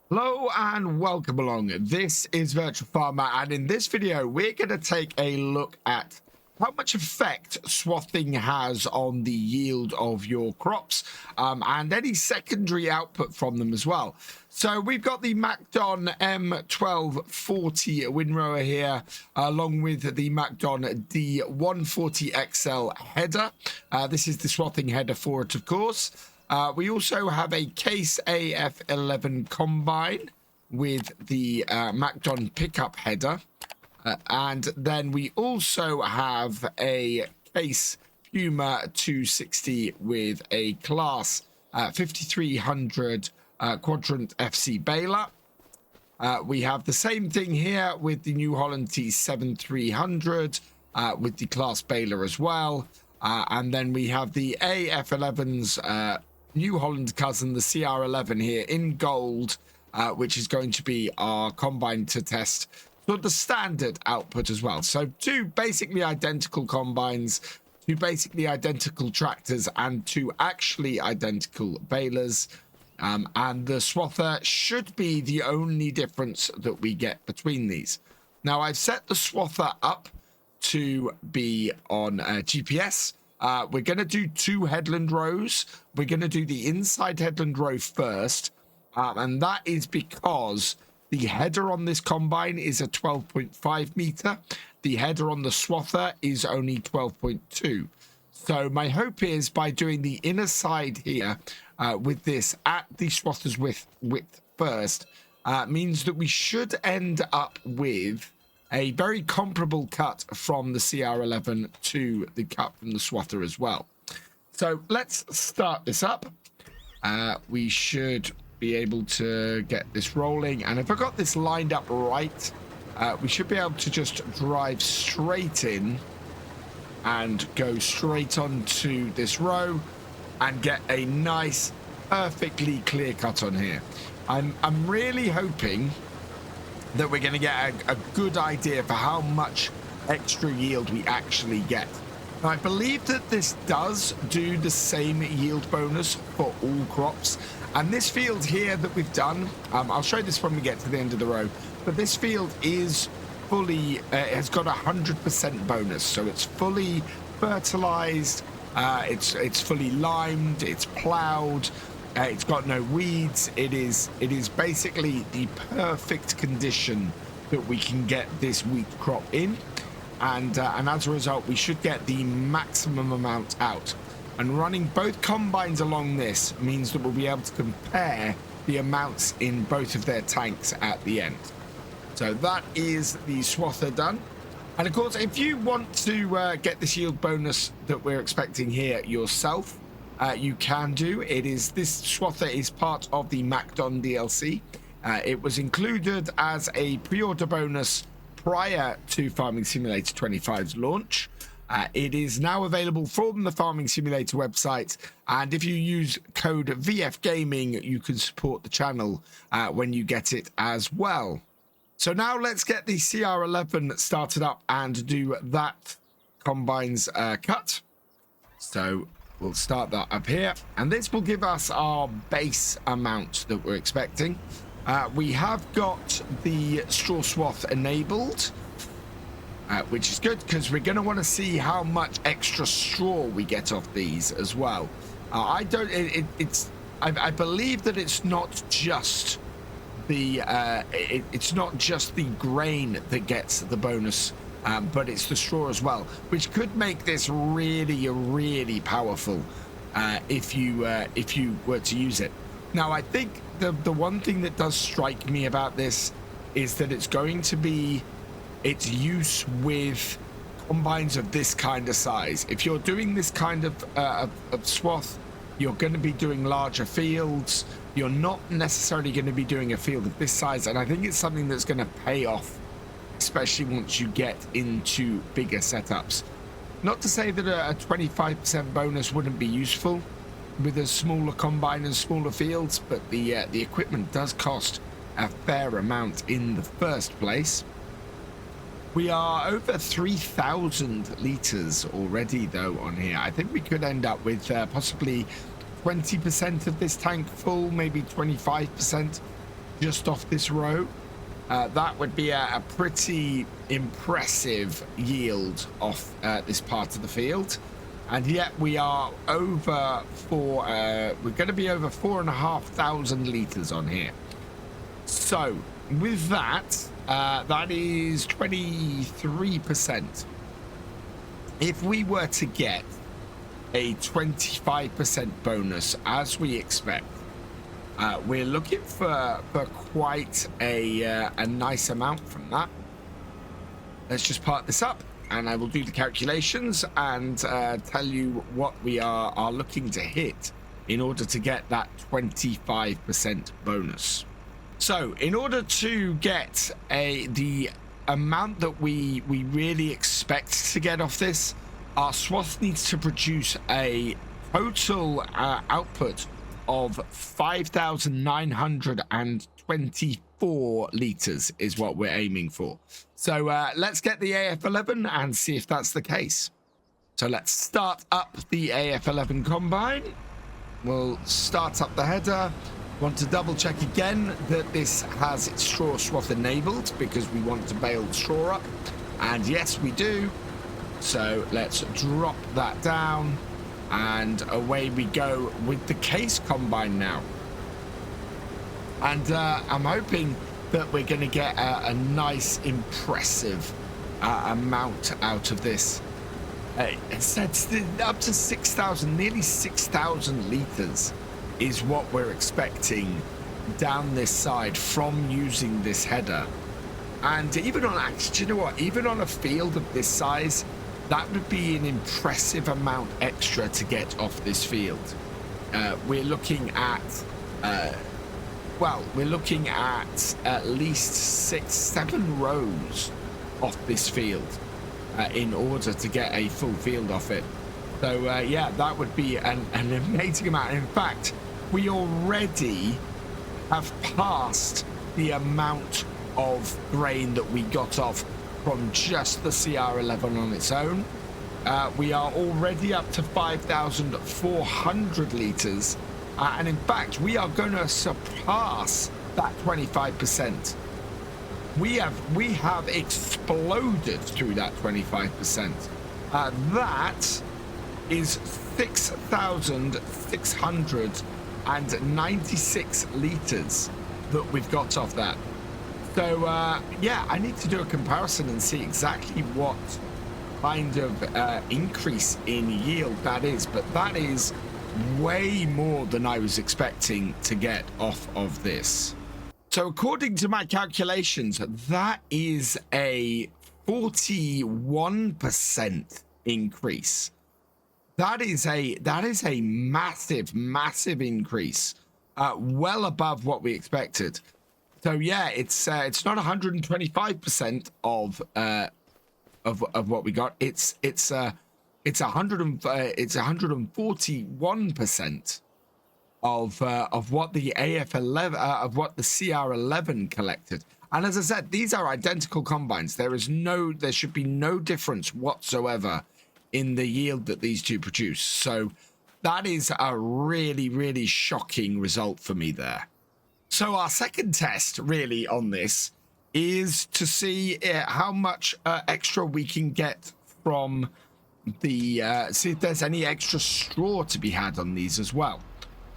Hello and welcome along. This is Virtual Farmer, and in this video we're going to take a look at how much effect swathing has on the yield of your crops and any secondary output from them as well. So we've got the MacDon M1240 windrower here, along with the MacDon D140XL header. This is the swathing header for it, of course. We also have a Case AF11 combine with the MacDon pickup header. And then we also have a Case Puma 260 with a Class 5300 Quadrant FC baler. We have the same thing here with the New Holland T7300 with the Class baler as well. And then we have the AF11's New Holland cousin, the CR11 here in gold, which is going to be our combine to test for the standard output as well. So two basically identical combines, two basically identical tractors, and two actually identical balers. And the swather should be the only difference that we get between these. Now, I've set the swather up to be on GPS. We're going to do two headland rows. We're going to do the inside headland row first, and that is because the header on this combine is a 12.5 meter. The header on the swather is only 12.2. So my hope is by doing the inner side here with this at the swather's width first, means that we should end up with a very comparable cut from the CR11 to the cut from the swather as well. So let's start this up. We should be able to get this rolling, and if I got this lined up right, we should be able to just drive straight in and go straight onto this row and get a nice, perfectly clear cut on here. I'm really hoping that we're going to get a good idea for how much extra yield we actually get. Now, I believe that this does do the same yield bonus for all crops. And this field here that we've done, I'll show this when we get to the end of the row, but this field is fully, has got 100% bonus. So it's fully fertilized, it's fully limed, it's plowed, it's got no weeds. It is basically the perfect condition that we can get this wheat crop in. And as a result, we should get the maximum amount out. And running both combines along this means that we'll be able to compare the amounts in both of their tanks at the end. So that is the swather done. And of course, if you want to get this yield bonus that we're expecting here yourself, you can do. This swather is part of the MacDon DLC. It was included as a pre-order bonus prior to Farming Simulator 25's launch. It is now available from the Farming Simulator website, and if you use code VFGaming, you can support the channel when you get it as well. So now let's get the CR11 started up and do that combine's cut. So we'll start that up here, and this will give us our base amount that we're expecting. We have got the straw swath enabled, which is good because we're going to want to see how much extra straw we get off these as well. I believe that it's not just the it's not just the grain that gets the bonus, but it's the straw as well, which could make this really powerful if you were to use it. Now, I think the one thing that does strike me about this is that it's going to be its use with combines of this kind of size. If you're doing this kind of swath, you're going to be doing larger fields. You're not necessarily going to be doing a field of this size, and I think it's something that's going to pay off, especially once you get into bigger setups. Not to say that a 25% bonus wouldn't be useful with a smaller combine and smaller fields, but the equipment does cost a fair amount in the first place. We are over 3,000 litres already, though, on here. I think we could end up with possibly 20% of this tank full, maybe 25%. just off this row. That would be a pretty impressive yield off this part of the field. And yet we are over we're going to be over 4,500 litres on here. So with that, that is 23%. If we were to get a 25% bonus, as we expect, we're looking for quite a nice amount from that. Let's just part this up, and I will do the calculations and tell you what we are looking to hit in order to get that 25% bonus. So in order to get the amount that we really expect to get off this, our swath needs to produce a total output of 5,924 litres is what we're aiming for. So let's get the AF11 and see if that's the case. So let's start up the AF11 combine. We'll start up the header. Want to double check again that this has its straw swath enabled, because we want to bale straw up, and yes we do. So let's drop that down, and away we go with the case combine now. And I'm hoping that we're going to get a nice impressive amount out of this. It said up to 6,000, nearly 6,000 litres is what we're expecting down this side from using this header. And even on, actually, you know what, even on a field of this size, that would be an impressive amount extra to get off this field. We're looking at we're looking at least 6-7 rows off this field in order to get a full field off it. So yeah, that would be an amazing amount. In fact, we already have passed the amount of grain that we got off from just the CR11 on its own. We are already up to 5,400 litres, and in fact we are going to surpass that 25%. We have exploded through that 25%. That is 6,696 litres that we've got off that. So yeah, I need to do a comparison and see exactly what kind of increase in yield that is, but that is way more than I was expecting to get off of this. So according to my calculations, that is a 41% increase. That is a massive increase, well above what we expected. So yeah, it's not 125% of what we got. It's 141% of what the AF11 of what the CR11 collected. And as I said, these are identical combines. There should be no difference whatsoever in the yield that these two produce. So that is a really shocking result for me there. So our second test really on this is to see how much extra we can get from the see if there's any extra straw to be had on these as well.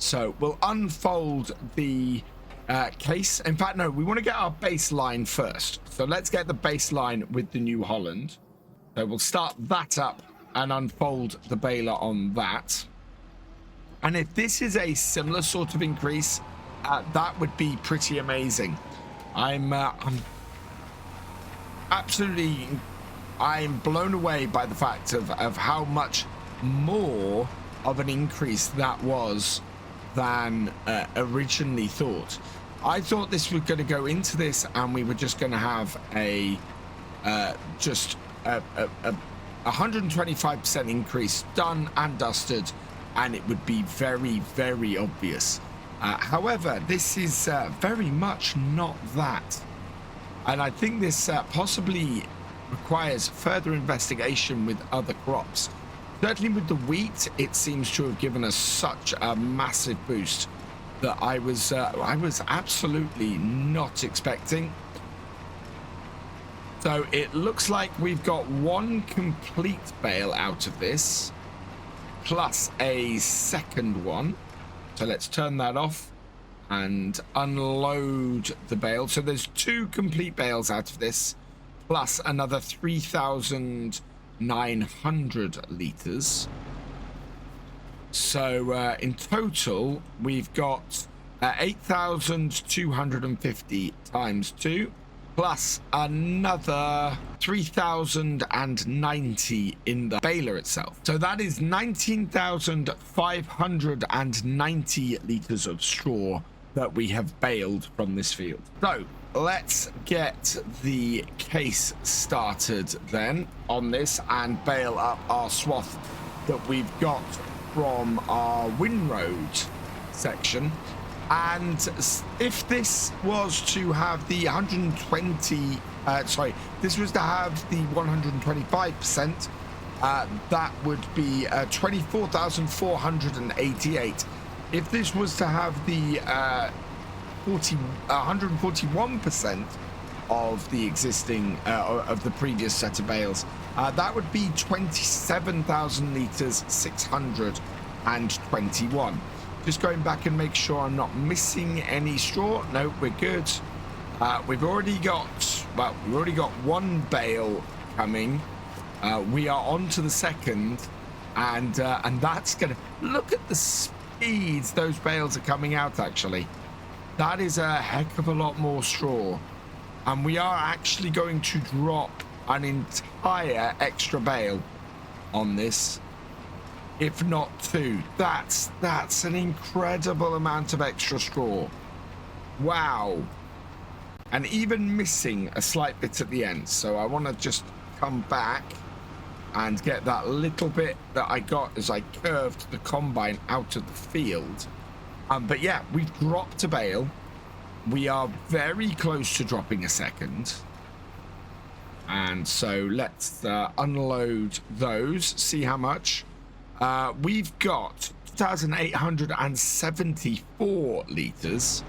So we'll unfold the case. In fact, no, we want to get our baseline first. So let's get the baseline with the New Holland. So we'll start that up and unfold the baler on that. And if this is a similar sort of increase, that would be pretty amazing. I'm blown away by the fact of how much more of an increase that was than originally thought. I thought this was going to go into this and we were just going to have a 125% increase done and dusted, and it would be very obvious. However, this is very much not that, and I think this possibly requires further investigation with other crops. Certainly with the wheat, it seems to have given us such a massive boost. that I was absolutely not expecting. So it looks like we've got one complete bale out of this, plus a second one. So let's turn that off and unload the bale. So there's 2 complete bales out of this, plus another 3,900 litres. So in total, we've got 8,250 times 2, plus another 3,090 in the baler itself. So that is 19,590 litres of straw that we have baled from this field. So let's get the case started then on this and bale up our swath that we've got from our Winroad section. And if this was to have the 120, this was to have the 125%, that would be 24,488. If this was to have the 141% of the existing, of the previous set of bales, that would be 27,000 litres 621. Just going back and make sure I'm not missing any straw. No, we're good. We've already got one bale coming. We are on to the second, and that's gonna look at the speeds those bales are coming out. Actually, that is a heck of a lot more straw, and we are actually going to drop an entire extra bale on this, if not 2. That's an incredible amount of extra straw. Wow. And even missing a slight bit at the end. So I want to just come back and get that little bit that I got as I curved the combine out of the field. But yeah, we've dropped a bale. We are very close to dropping a second. And so let's unload those, see how much. We've got 2,874 litres.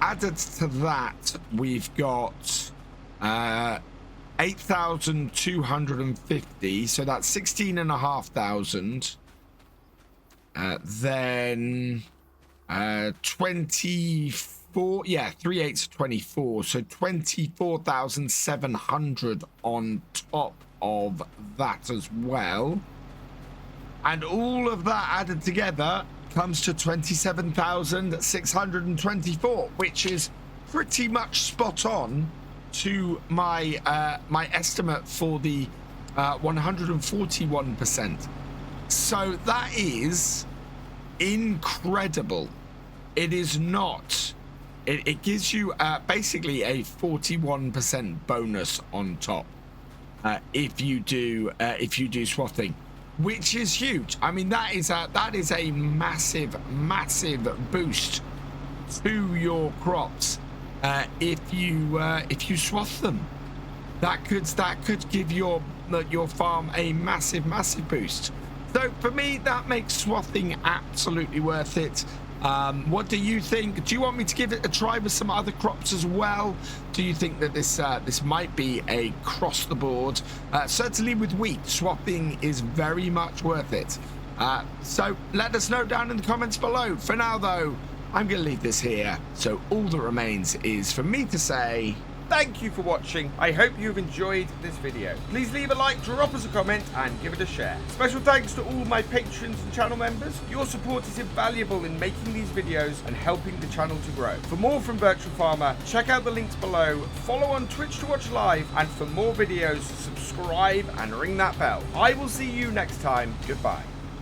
Added to that, we've got 8,250. So that's 16,500. Then 24. Yeah, 3 8's 24. So 24,700 on top of that as well. And all of that added together comes to 27,624, which is pretty much spot on to my my estimate for the 141%. So that is incredible. It is not. It gives you basically a 41% bonus on top if you do swathing, which is huge. I mean, that is a massive boost to your crops if you swath them. That could give your farm a massive boost. So for me, that makes swathing absolutely worth it. What do you think? Do you want me to give it a try with some other crops as well? Do you think that this might be a cross the board? Certainly with wheat, swathing is very much worth it. So let us know down in the comments below. For now though, I'm going to leave this here. So all that remains is for me to say thank you for watching. I hope you've enjoyed this video. Please leave a like, drop us a comment, and give it a share. Special thanks to all my patrons and channel members. Your support is invaluable in making these videos and helping the channel to grow. For more from Virtual Farmer, check out the links below, follow on Twitch to watch live, and for more videos, subscribe and ring that bell. I will see you next time. Goodbye.